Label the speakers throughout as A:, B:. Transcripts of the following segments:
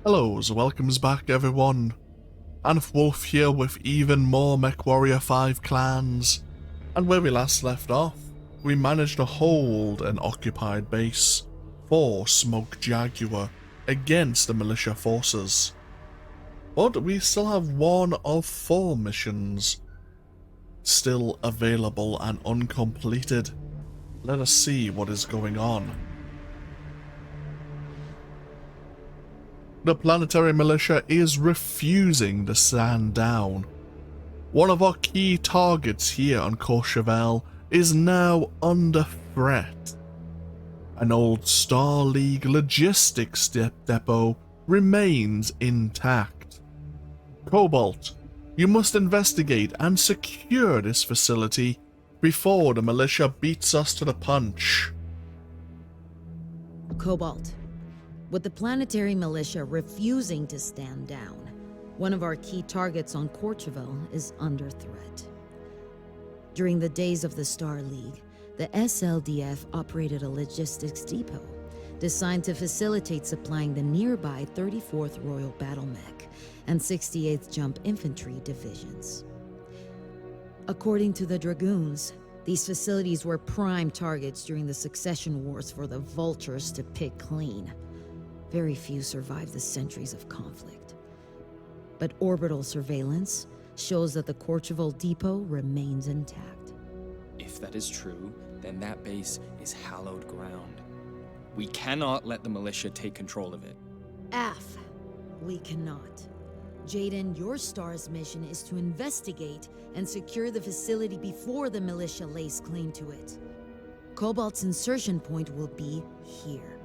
A: Hello, welcomes back everyone. Wolf here with even more MechWarrior 5 clans. And where we last left off, we managed to hold an occupied base for Smoke Jaguar against the militia forces. But we still have one of 4 missions still available and uncompleted. Let us see what is going on. The planetary militia is refusing to stand down. One of our key targets here on Courchevel is now under threat. An old Star League logistics depot remains intact. Cobalt, you must investigate and secure this facility before the militia beats us to the punch.
B: Cobalt. With the planetary militia refusing to stand down, one of our key targets on Courchevel is under threat. During the days of the Star League, the SLDF operated a logistics depot designed to facilitate supplying the nearby 34th Royal BattleMech and 68th Jump Infantry divisions. According to the Dragoons, these facilities were prime targets during the succession wars for the Vultures to pick clean. Very few survived the centuries of conflict. But orbital surveillance shows that the Courchevel depot remains intact.
C: If that is true, then that base is hallowed ground. We cannot let the militia take control of it.
B: We cannot. Jaden, your star's mission is to investigate and secure the facility before the militia lays claim to it. Cobalt's insertion point will be here,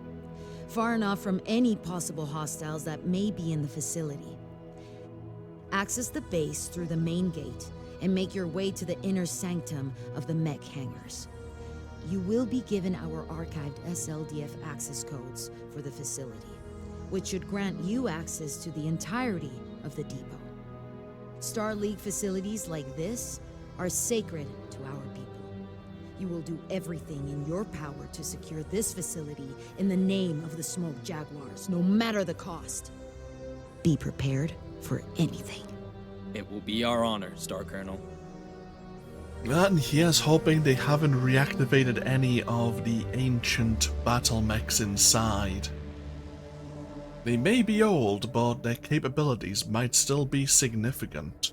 B: far enough from any possible hostiles that may be in the facility. Access the base through the main gate and make your way to the inner sanctum of the mech hangars. You will be given our archived SLDF access codes for the facility, which should grant you access to the entirety of the depot. Star League facilities like this are sacred to our people. You will do everything in your power to secure this facility in the name of the Smoke Jaguars, no matter the cost. Be prepared for anything.
C: It will be our honor, Star Colonel.
A: And here's hoping they haven't reactivated any of the ancient battle mechs inside. They may be old, but their capabilities might still be significant.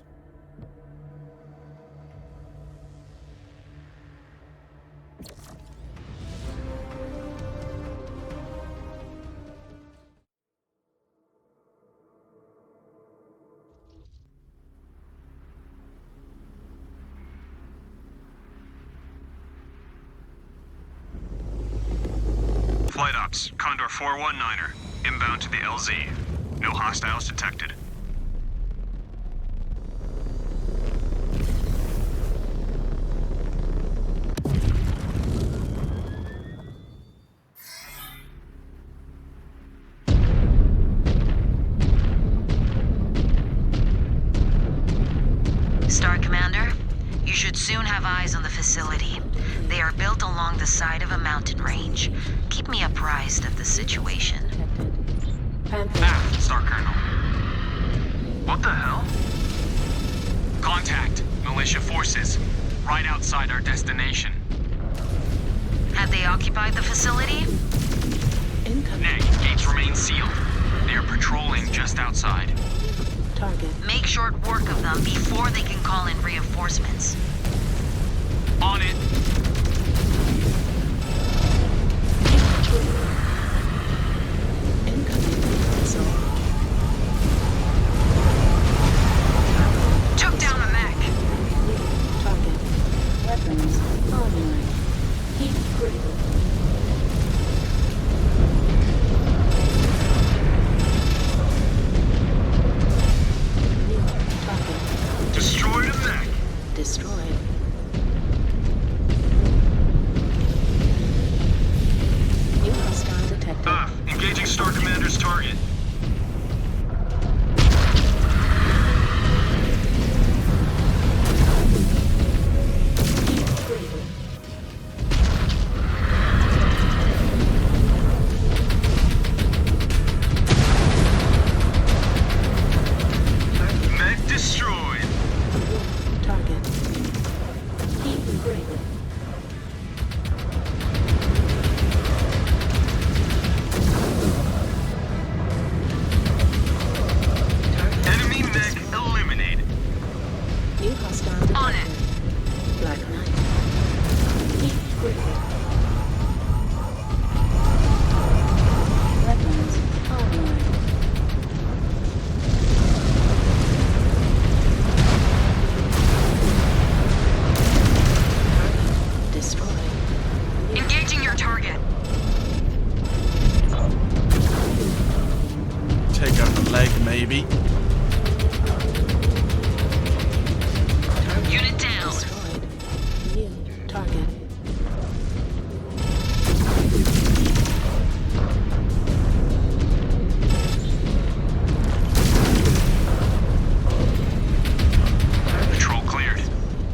D: Flight Ops, Condor 419er, inbound to the LZ. No hostiles detected.
E: Star Commander, you should soon have eyes on the facility. They are built along the side of a mountain range. Keep me apprised of the situation.
D: Star Colonel. What the hell?
C: Contact! Militia forces. Right outside our destination.
E: Have they occupied the facility?
C: Neg, gates remain sealed. They are patrolling just outside.
E: Make short work of them before they can call in reinforcements.
C: On it!
E: Took down a mech.
F: Target. Weapons online. Heat critical.
D: Destroyed a mech.
F: Destroyed.
E: your target.
A: Take out the leg, maybe.
E: Unit down.
F: Destroyed. New target.
D: Patrol cleared.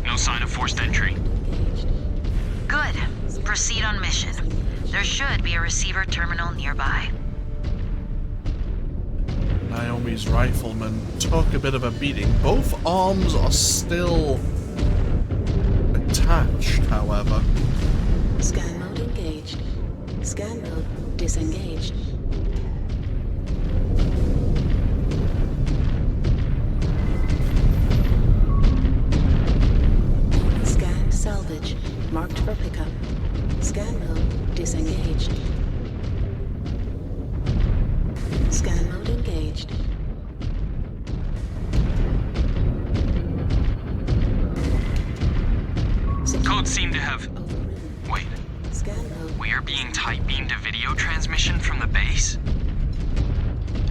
D: No sign of forced entry.
F: Engaged.
E: Good. Proceed on mission. There should be a receiver terminal nearby.
A: Naomi's rifleman took a bit of a beating. Both arms are still attached, however.
F: Scan mode engaged. Scan mode disengaged. Scan salvage. Marked for pickup. Scan mode disengaged. Scan mode engaged.
D: Codes seem to have...
F: Overridden.
D: Wait,
F: Scan mode.
D: we are being tight beamed a video transmission from the base?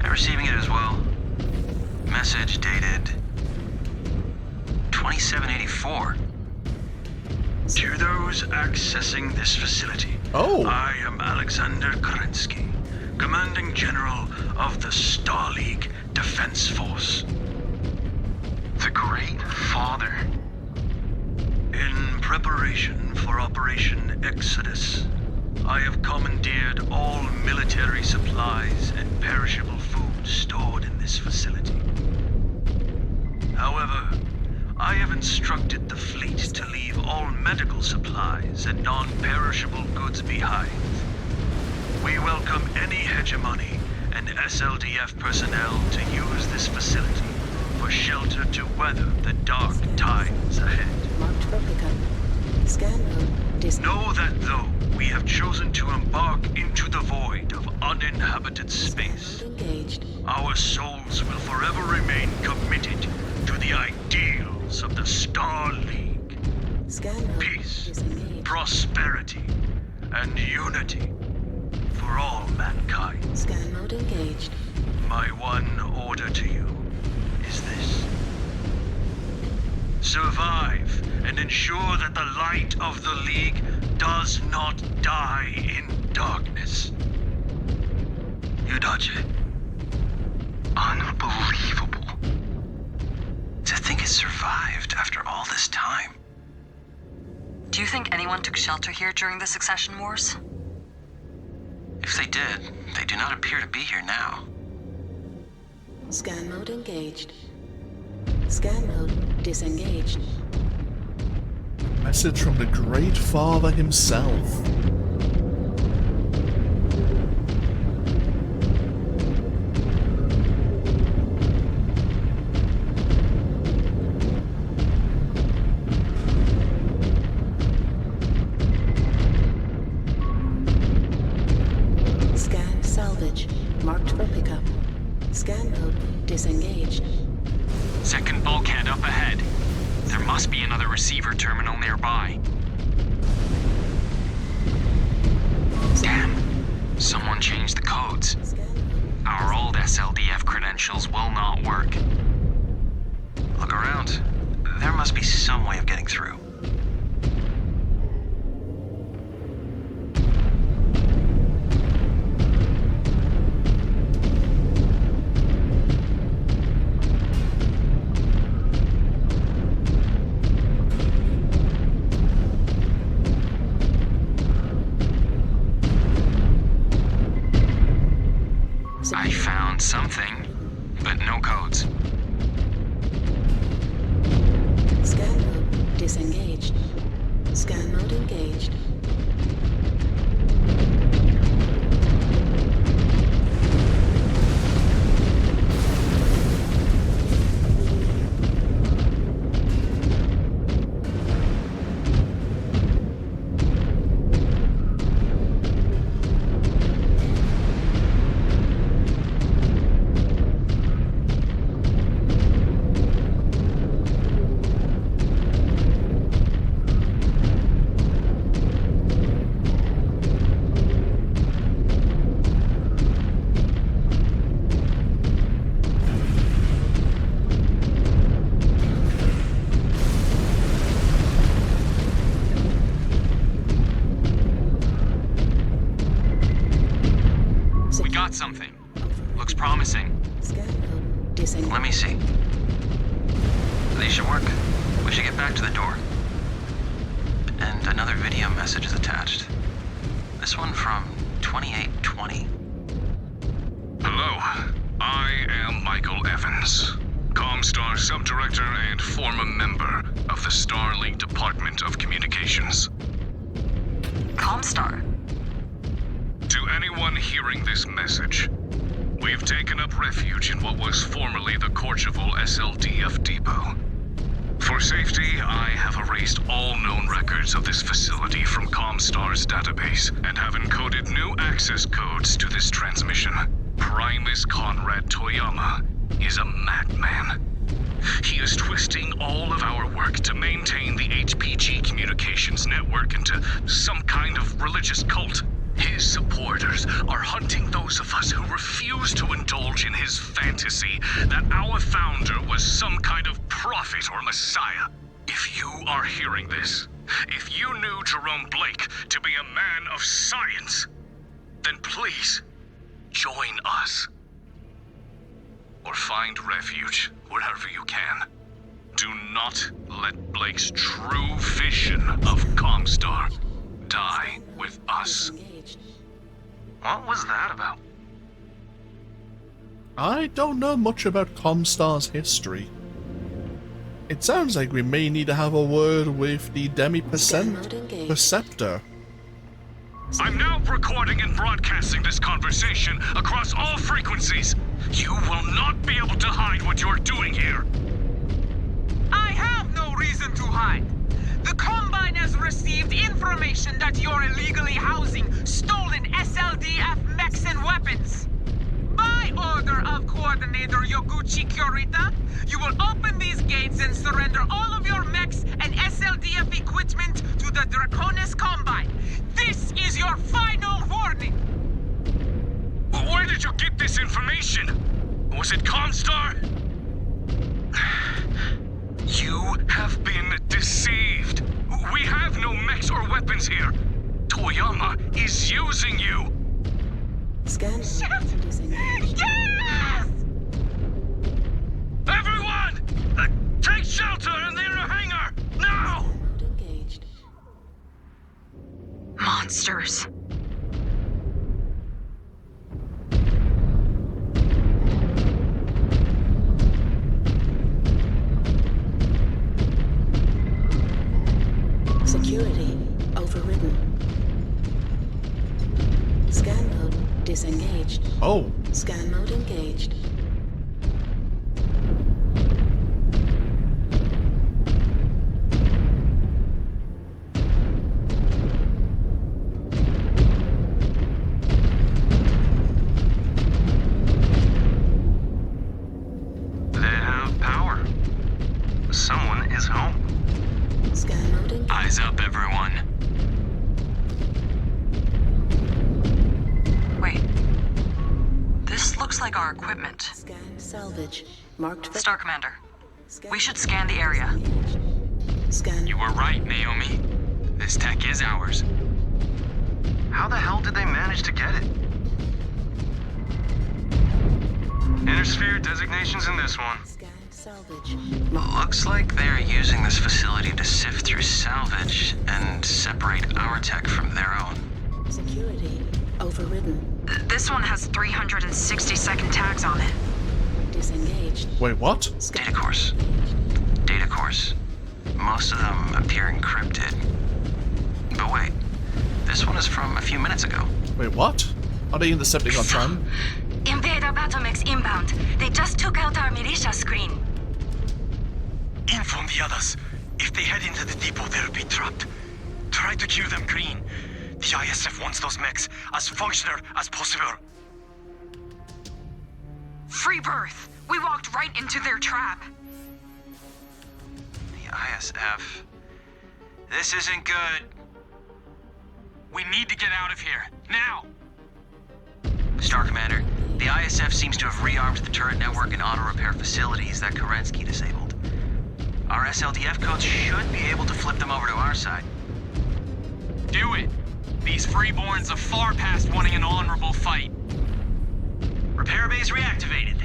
D: I'm receiving it as well. Message dated 2784. To those accessing this facility,
A: Oh.
D: I am Alexander Kerensky, Commanding General of the Star League Defense Force. The Great Father. In preparation for Operation Exodus, I have commandeered all military supplies and perishable food stored in this facility. However, I have instructed the fleet to leave all medical supplies and non-perishable goods behind. We welcome any hegemony and SLDF personnel to use this facility for shelter to weather the dark times ahead.
F: Marked for pickup. Scan mode disengaged.
D: Know that though we have chosen to embark into the void of uninhabited space,
F: Mode engaged.
D: our souls will forever remain committed to the ideals of the Star League.
F: Scan mode
D: Peace,
F: disengaged.
D: prosperity, and unity for all mankind.
F: Scan mode engaged.
D: My one order to you is this. Survive and ensure that the light of the League does not die in darkness. Udache. Unbelievable. To think it survived after all this time.
E: Do you think anyone took shelter here during the Succession Wars?
D: If they did, they do not appear to be here now.
F: Scan mode engaged. Scan mode disengaged.
A: Message from the Great Father himself.
F: Scan salvage. Marked for pickup. Scan mode disengaged.
D: Second bulkhead up ahead. There must be another receiver terminal nearby. Damn. Someone changed the codes.
F: Scan mode.
D: Our old SLDF credentials will not work. Look around. There must be some way of getting through. I found something, but no codes.
F: Scan mode disengaged. Scan mode engaged.
C: got something. Looks promising.
F: Scan mode disengaged.
G: Let me see. These should work. We should get back to the door. And another video message is attached. This one from 2820.
H: Hello, I am Michael Evans, Comstar Subdirector and former member of the Starlink Department of Communications.
E: Comstar.
H: To anyone hearing this message, we've taken up refuge in what was formerly the Courchevel SLDF depot. For safety, I have erased all known records of this facility from Comstar's database and have encoded new access codes to this transmission. Primus Conrad Toyama is a madman. He is twisting all of our work to maintain the HPG communications network into some kind of religious cult. His supporters are hunting those of us who refuse to indulge in his fantasy that our founder was some kind of prophet or messiah. If you are hearing this, if you knew Jerome Blake to be a man of science, then please join us. Or find refuge wherever you can. Do not let Blake's true vision of Comstar die with us.
F: Disengaged.
G: What was that about?
A: I don't know much about Comstar's history. It sounds like we may need to have a word with the Perceptor.
H: I'm now recording and broadcasting this conversation across all frequencies. You will not be able to hide what you're doing here.
I: I have no reason to hide. The Combine has received information that you're illegally housing stolen SLDF mechs and weapons. By order of Coordinator Yoguchi Kurita, you will open these gates and surrender all of your mechs and SLDF equipment to the Draconis Combine. This is your final warning.
H: Where did you get this information? Was it Comstar? You have been deceived. We have no mechs or weapons here. Toyama is using you.
F: Scan mode disengaged.
I: Yes!
H: Everyone! Take shelter in the inner hangar! Now!
F: Mode engaged.
E: Monsters.
F: Security overridden. Scan mode disengaged.
A: Oh,
F: Scan mode engaged.
G: They have power. Someone is home.
F: Scan mode engaged.
C: Eyes up, everyone.
E: Wait. This looks like our equipment.
F: Scan salvage. Marked for
E: Star Commander,
F: Scan
E: we should scan the area.
F: disengaged. Scan.
C: You were right, Naomi. This tech is ours.
G: How the hell did they manage to get it? Inner sphere designations in this one.
F: Scan salvage.
G: Looks like they're using this facility to sift through salvage and separate our tech from their own.
F: Security overridden.
E: This one has 360-second tags on it.
F: Disengaged.
A: wait, what?
G: Data course. Data course. Most of them appear encrypted. But wait, this one is from a few minutes ago.
A: Wait, what? Are they intercepting our tram?
E: Invader BattleMechs inbound. They just took out our militia screen.
J: Inform the others. If they head into the depot, they'll be trapped. Try to cue them green. The ISF wants those mechs as functional as possible.
E: Free birth. We walked right into their trap.
G: The ISF. This isn't good.
C: We need to get out of here, now!
G: Star Commander, the ISF seems to have rearmed the turret network and auto repair facilities that Kerensky disabled. Our SLDF codes should be able to flip them over to our side.
C: Do it! These freeborns are far past wanting an honorable fight.
G: Repair bays reactivated.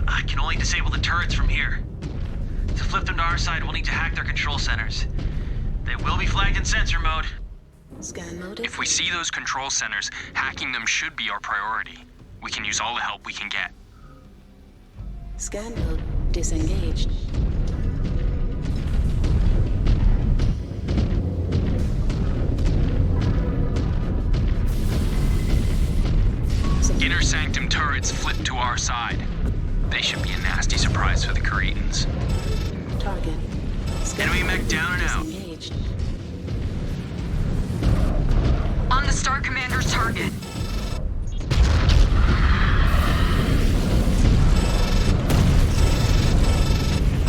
G: I can only disable the turrets from here. To flip them to our side, we'll need to hack their control centers. They will be flagged in sensor mode.
F: Scan mode.
C: If we see those control centers, hacking them should be our priority. We can use all the help we can get.
F: Scan mode disengaged.
C: Inner sanctum turrets flipped to our side. They should be a nasty surprise for the Cretans.
F: Target.
G: Enemy mech down and out.
F: Disengaged.
E: On the Star Commander's target.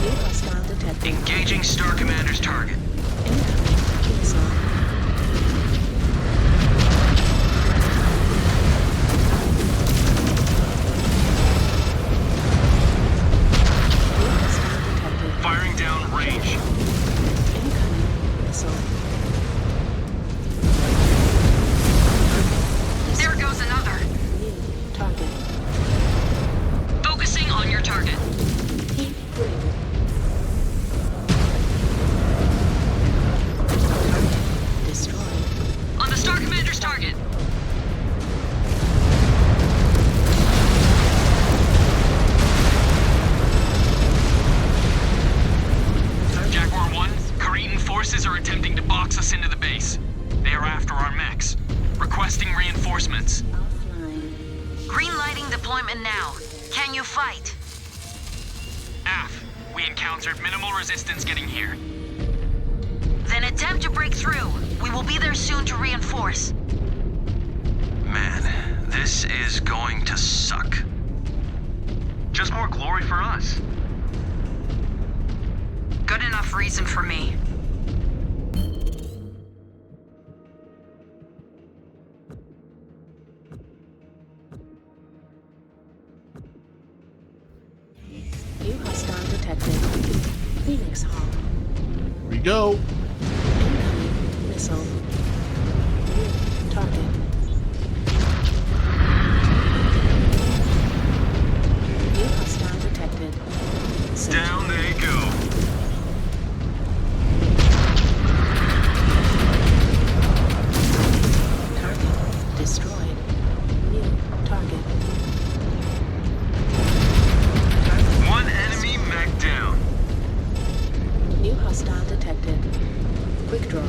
F: New hostile detected.
G: Engaging Star Commander's target.
F: Incoming missile. New hostile detected.
G: Firing down range.
F: Incoming missile.
E: There goes another.
F: New target.
E: Focusing on your target.
F: Heat breaker. Target destroyed.
E: On the Star Commander's target.
C: Jaguar 1, Cretan forces are attempting to box us into the base. They are after our mechs. Requesting reinforcements.
F: Offline.
E: Green lighting deployment now. Can you fight?
C: AF, we encountered minimal resistance getting here.
E: Then attempt to break through. We will be there soon to reinforce.
D: Man, this is going to suck. Just more glory for us.
E: Good enough reason for me.
F: New hostile detected. Phoenix Hall.
A: Here we go.
F: Incoming missile. New target. New hostile detected.
D: Down they go.
F: Target destroyed. New target.
D: One enemy mech down.
F: New hostile detected. Quick draw.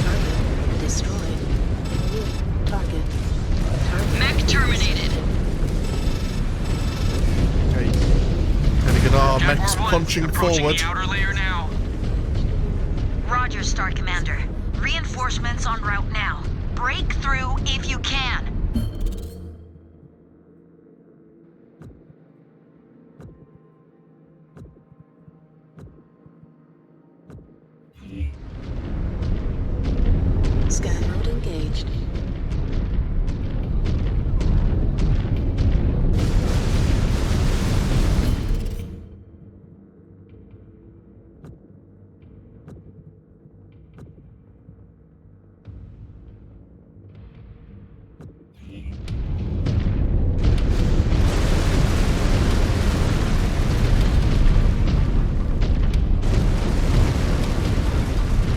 F: Target destroyed. New target. Target
E: Mech terminated.
A: Okay. Gonna get our
C: Jaguar
A: mechs
C: 1,
A: punching
C: approaching
A: forward.
C: the outer layer now.
E: Roger, Star Commander. Reinforcements en route now. Break through if you can.
F: Scan mode engaged.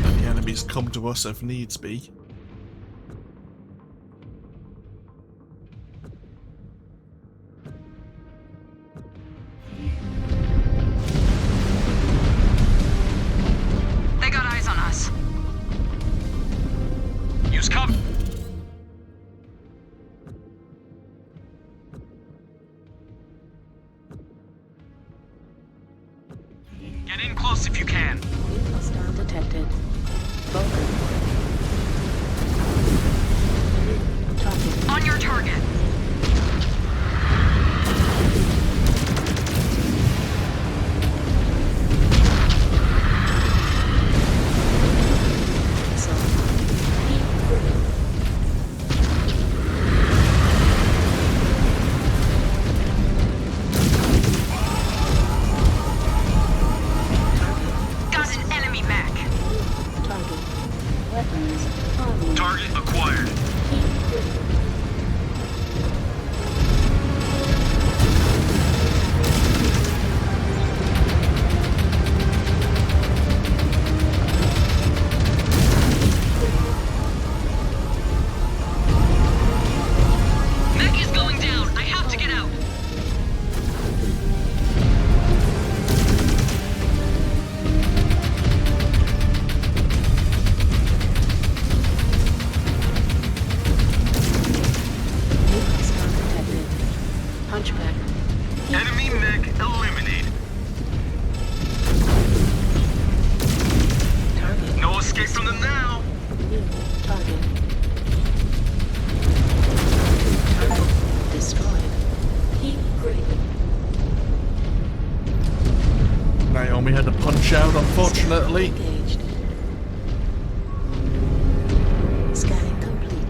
A: And the enemies come to us if needs be.
E: They got eyes on us.
C: Use cover. Get in close if you can.
F: New hostile detected. Vulcan. New target.
E: On your target.
A: unfortunately.
F: Engaged. Scanning complete.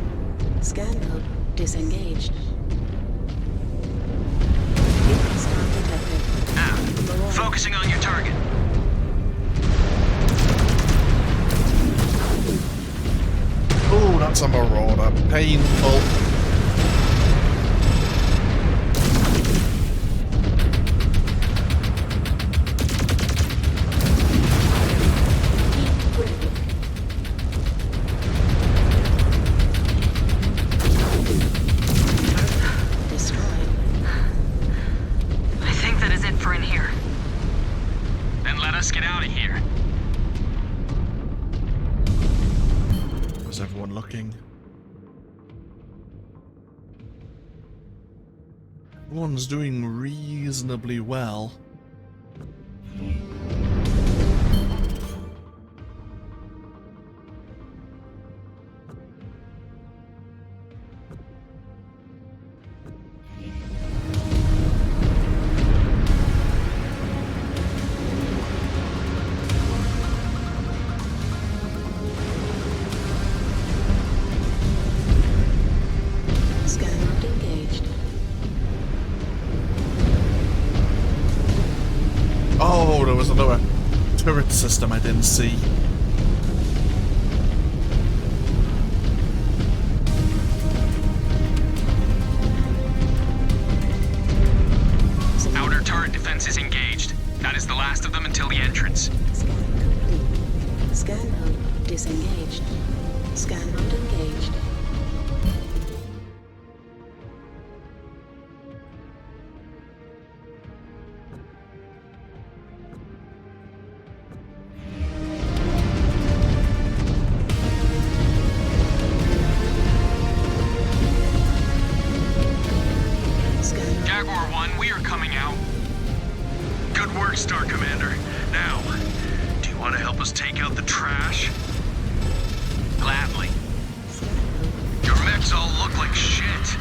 F: Scan mode disengaged. Vehicle scan detected.
G: Focusing on your target.
A: Oh, that's a marauder. Painful.
E: I think that is it for in here.
C: Then let us get out of here.
A: Is everyone looking? Everyone's doing reasonably well.
F: Scan mode engaged.
A: Oh, there was another turret system I didn't see.
C: Outer turret defense is engaged. That is the last of them until the entrance.
F: Scan complete. Scan mode disengaged. Scan mode engaged. Scan
C: Jaguar 1, we are coming out.
D: Good work, Star Commander. Now, do you want to help us take out the trash?
C: Gladly.
D: Your mechs all look like shit.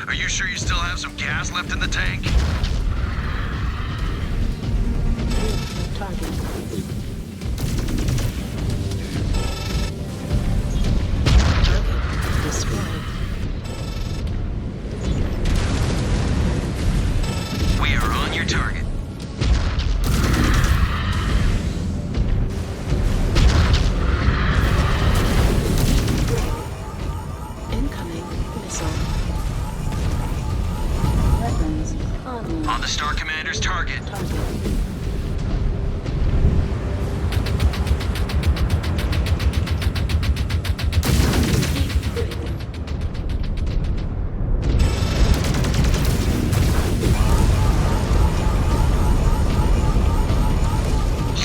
D: Are you sure you still have some gas left in the tank?
F: target. Target destroyed.
G: We are on your target.
F: Incoming missile. Weapons online.
G: On the Star Commander's target.
F: Target.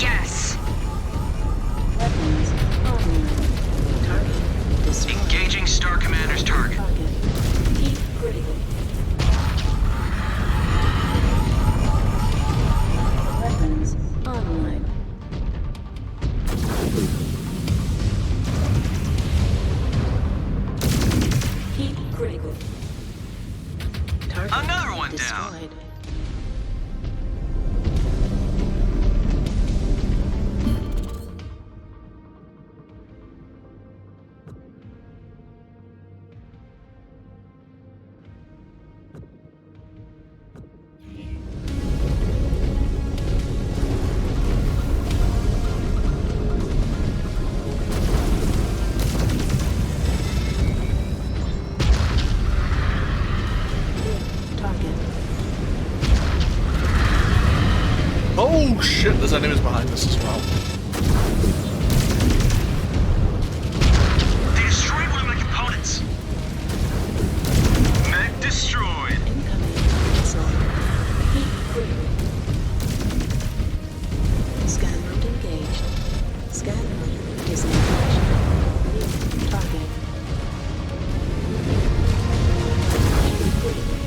E: Yes!
F: Weapons online. Target destroyed.
G: Engaging Star Commander's target.
F: Target. Keep critical. Weapons online. Keep critical. Target
G: Another one down.
F: destroyed. Target.
A: Oh shit, there's enemies behind us as well.
J: They destroyed one of my components. Mech destroyed.
F: Incoming missile. Keep critical. Scan mode engaged. Scan mode disengaged. New target. Keep critical.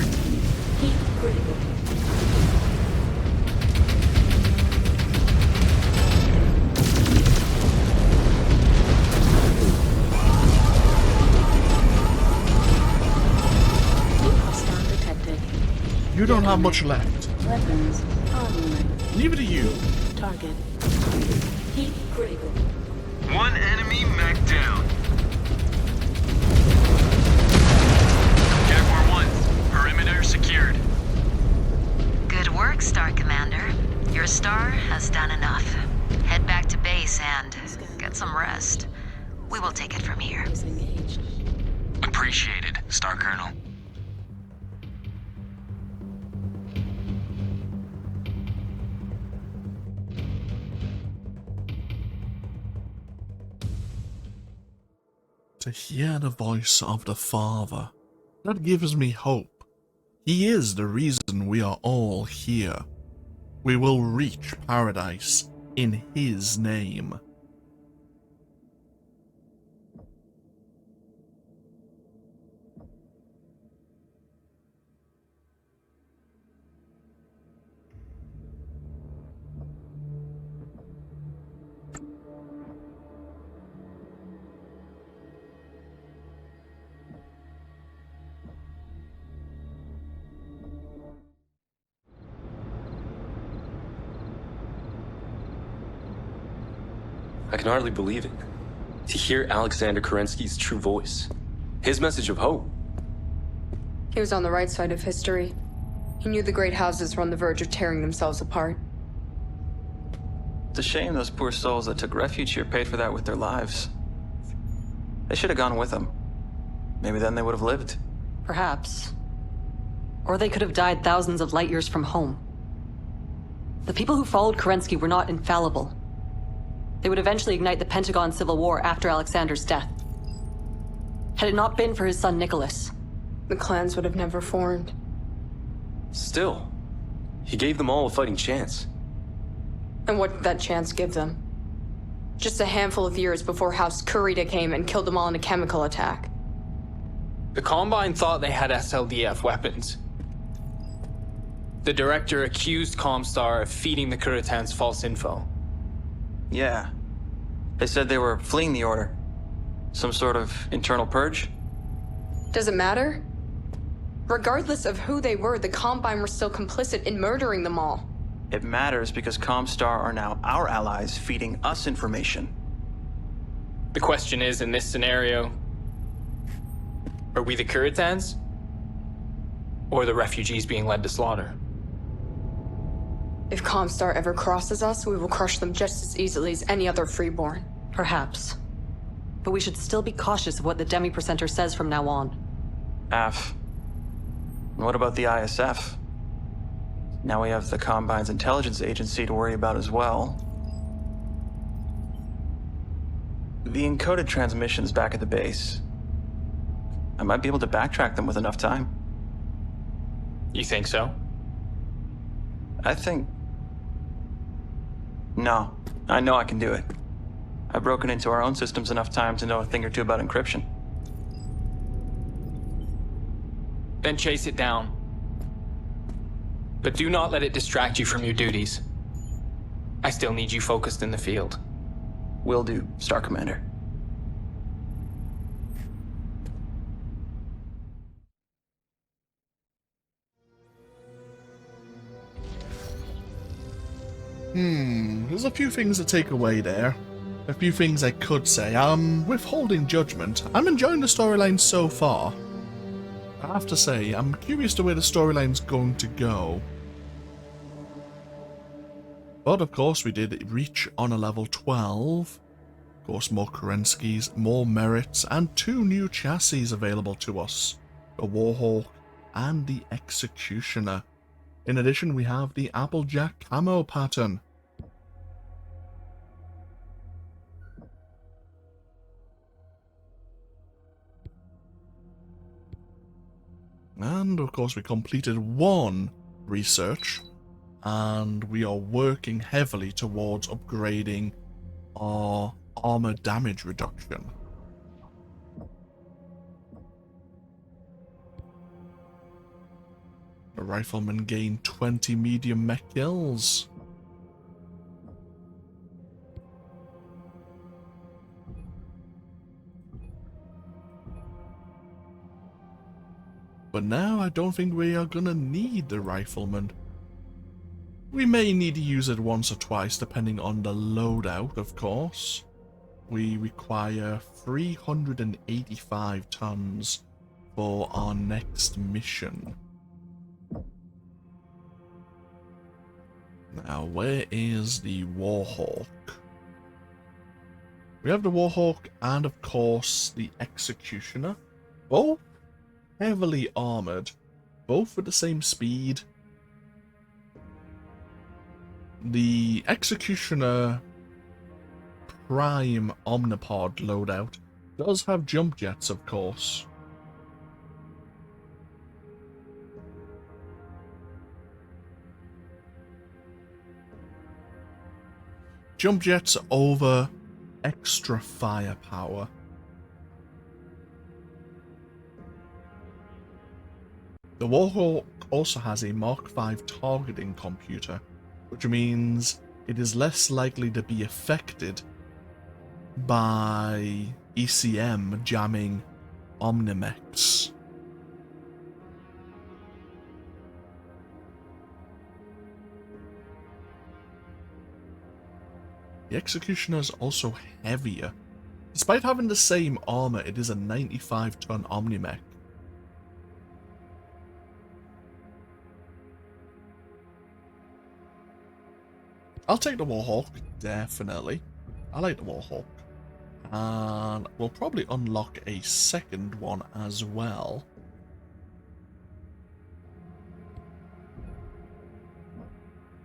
F: Heat critical. Heat hostile detected.
A: You don't have much left.
F: Weapons online.
A: Neither do you.
F: Target. Heat critical.
D: One enemy mech down.
C: Jaguar 1, perimeter secured.
E: Good work, Star Commander. Your star has done enough. Head back to base and get some rest. We will take it from here.
F: Disengaged.
C: Appreciated, Star Colonel.
A: To hear the voice of the Father, that gives me hope. He is the reason we are all here. We will reach paradise in His name.
K: I can hardly believe it. To hear Alexander Kerensky's true voice. His message of hope.
L: He was on the right side of history. He knew the great houses were on the verge of tearing themselves apart.
M: It's a shame those poor souls that took refuge here paid for that with their lives. They should have gone with him. Maybe then they would have lived.
N: Perhaps. Or they could have died thousands of light years from home. The people who followed Kerensky were not infallible. They would eventually ignite the Pentagon Civil War after Alexander's death. Had it not been for his son Nicholas,
L: the clans would have never formed.
K: Still, he gave them all a fighting chance.
L: And what did that chance give them? Just a handful of years before House Kurita came and killed them all in a chemical attack.
O: The Combine thought they had SLDF weapons. The director accused Comstar of feeding the Kuritans false info.
M: Yeah. They said they were fleeing the Order. Some sort of internal purge?
L: Does it matter? Regardless of who they were, the Combine were still complicit in murdering them all.
M: It matters because Comstar are now our allies feeding us information.
O: The question is, in this scenario, are we the Kuritans? Or the refugees being led to slaughter?
L: If Comstar ever crosses us, we will crush them just as easily as any other freeborn.
N: Perhaps. But we should still be cautious of what the Demi-Percenter says from now on.
M: AF. And what about the ISF? Now we have the Combine's intelligence agency to worry about as well. The encoded transmissions back at the base. I might be able to backtrack them with enough time.
O: You think so?
M: I think... No. I know I can do it. I've broken into our own systems enough time to know a thing or two about encryption.
O: Then chase it down. But do not let it distract you from your duties. I still need you focused in the field.
M: Will do, Star Commander.
A: There's a few things to take away there. A few things I could say. Withholding judgment. I'm enjoying the storyline so far. I have to say, I'm curious to where the storyline's going to go. But of course we did reach on a level 12. Of course, more Kerenskys, more merits, and 2 new chassis available to us. The Warhawk and the Executioner. In addition, we have the Applejack camo pattern. And of course we completed 1 research, and we are working heavily towards upgrading our armor damage reduction. The riflemen gain 20 medium mech kills. But now I don't think we are gonna need the rifleman. We may need to use it once or twice depending on the loadout, of course. We require 385 tons for our next mission. Now, where is the Warhawk? We have the Warhawk and, of course, the Executioner. Both heavily armored, both with the same speed. The Executioner Prime Omnipod loadout does have jump jets, of course. Jump jets over extra firepower. The Warhawk also has a Mark V targeting computer, which means it is less likely to be affected by ECM jamming OmniMechs. The Executioner is also heavier. Despite having the same armor, it is a 95-ton OmniMech. I'll take the Warhawk, definitely. I like the Warhawk. And we'll probably unlock a second one as well.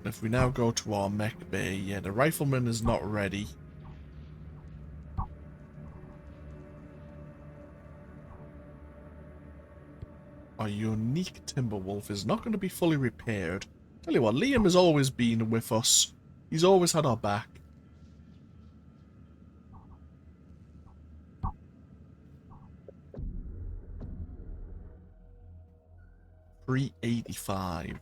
A: If we now go to our mech bay, yeah, the rifleman is not ready. Our unique Timberwolf is not going to be fully repaired. Tell you what, Liam has always been with us. He's always had our back. $385.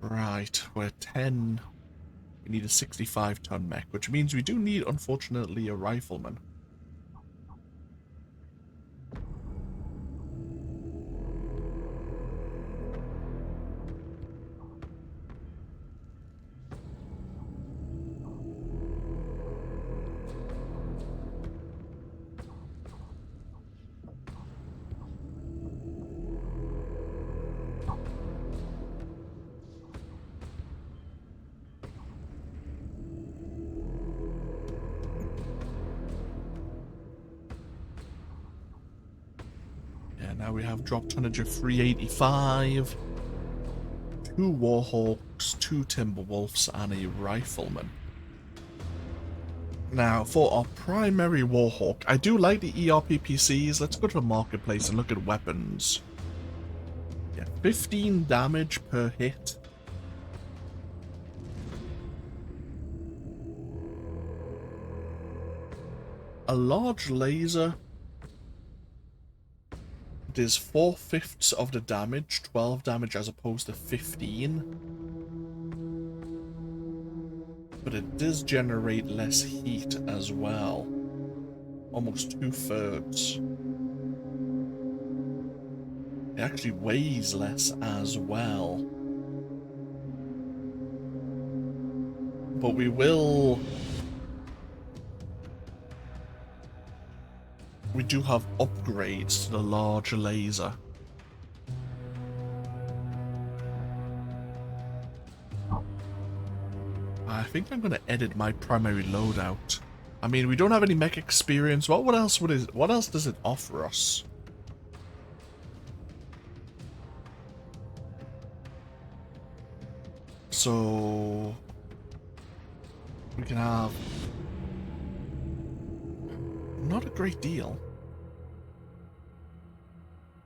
A: Right, we're 10. We need a 65-ton mech, which means we do need, unfortunately, a rifleman. Now we have drop tonnage of 385, 2 Warhawks, 2 Timberwolves, and a Rifleman. Now, for our primary Warhawk, I do like the ERPPCs. Let's go to the marketplace and look at weapons. Yeah, 15 damage per hit. A large laser is 4/5 of the damage, 12 damage as opposed to 15. But it does generate less heat as well. Almost 2/3. It actually weighs less as well. But we do have upgrades to the large laser. I think I'm going to edit my primary loadout. I mean, we don't have any mech experience. What else does it offer us? So we can have not a great deal.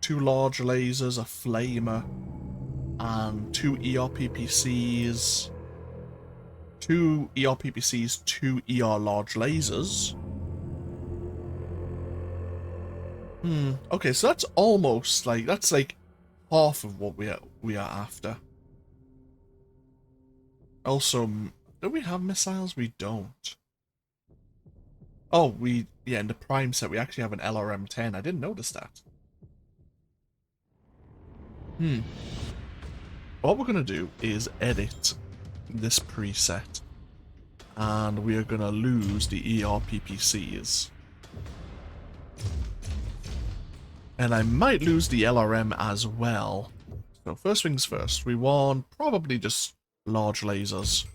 A: 2 large lasers, a flamer, and 2 ERPPCs. 2 ERPPCs, 2 ER large lasers. Okay, so that's almost like, that's like half of what we are after. Also, do we have missiles? We don't. Oh, yeah, in the Prime set, we actually have an LRM-10. I didn't notice that. What we're going to do is edit this preset. And we are going to lose the ERPPCs. And I might lose the LRM as well. So first things first, we want probably just large lasers.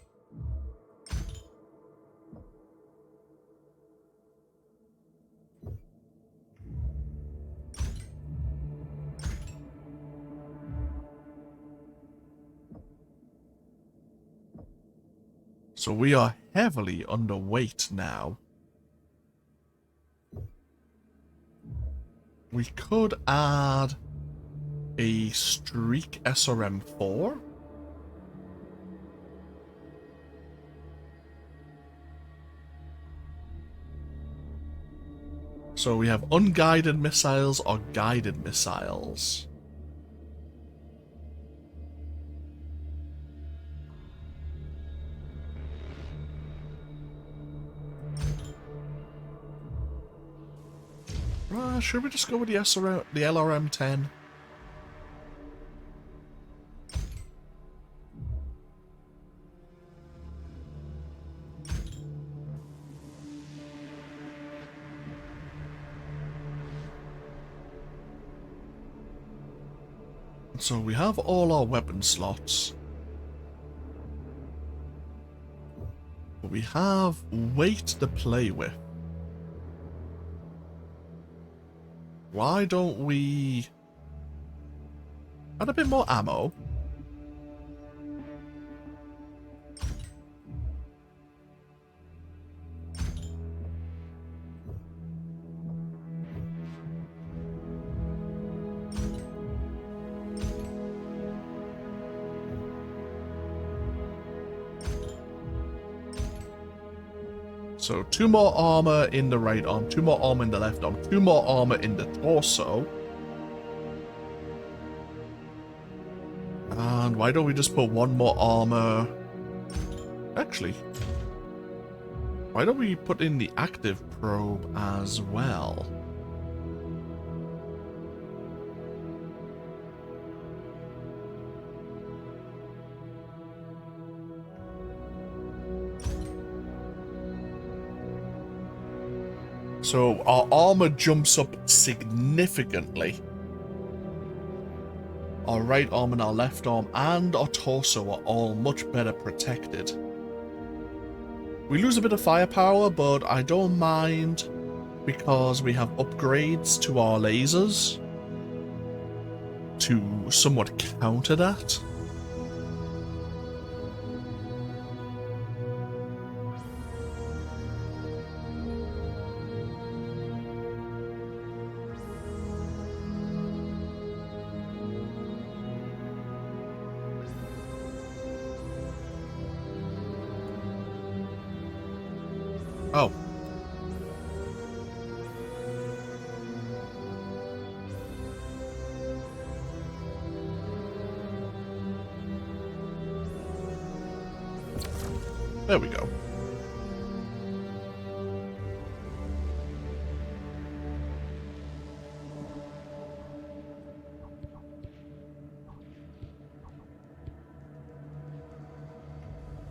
A: So we are heavily underweight now. We could add a Streak SRM-4. So we have unguided missiles or guided missiles. Should we just go with the LRM-10? So we have all our weapon slots. But we have weight to play with. Why don't we add a bit more ammo? So 2 more armor in the right arm, 2 more armor in the left arm, 2 more armor in the torso. And why don't we just put 1 more armor? Actually, why don't we put in the active probe as well? So our armor jumps up significantly. Our right arm and our left arm and our torso are all much better protected. We lose a bit of firepower, but I don't mind because we have upgrades to our lasers to somewhat counter that. Oh. There we go.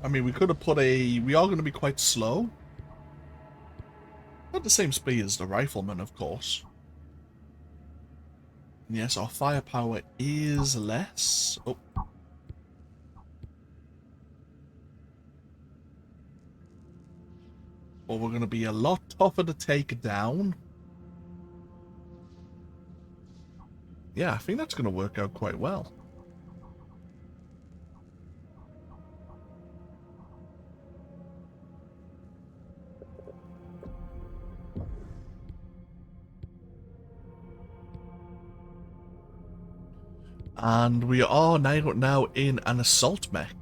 A: I mean, we could have put a... We are going to be quite slow. Not the same speed as the rifleman, of course. And yes, our firepower is less. Oh. But we're going to be a lot tougher to take down. Yeah, I think that's going to work out quite well. And we are now in an assault mech.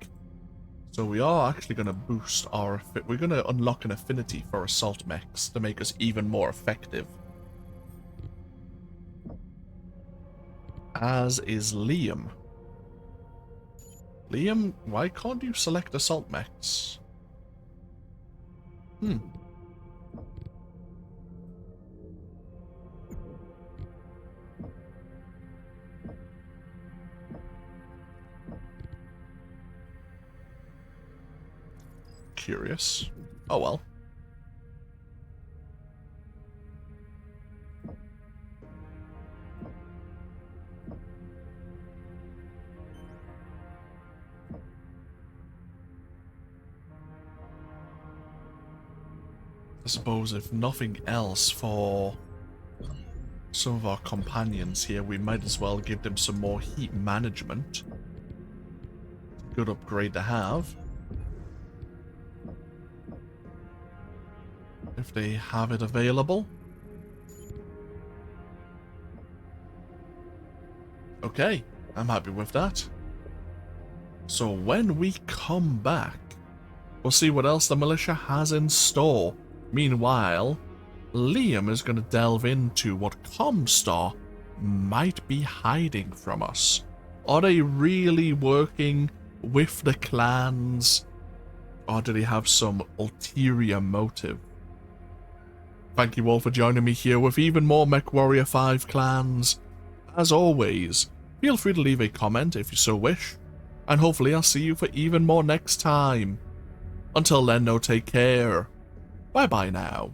A: So we are actually going to boost our... We're going to unlock an affinity for assault mechs to make us even more effective. as is Liam. Liam, why can't you select assault mechs? Curious. Oh well. I suppose if nothing else for some of our companions here, we might as well give them some more heat management. Good upgrade to have. If they have it available. Okay, I'm happy with that. So when we come back, we'll see what else the militia has in store. Meanwhile, Liam is going to delve into what Comstar might be hiding from us. Are they really working with the clans? Or do they have some ulterior motive? Thank you all for joining me here with even more MechWarrior 5 clans. As always, feel free to leave a comment if you so wish, and hopefully I'll see you for even more next time. Until then, no, take care. Bye bye now.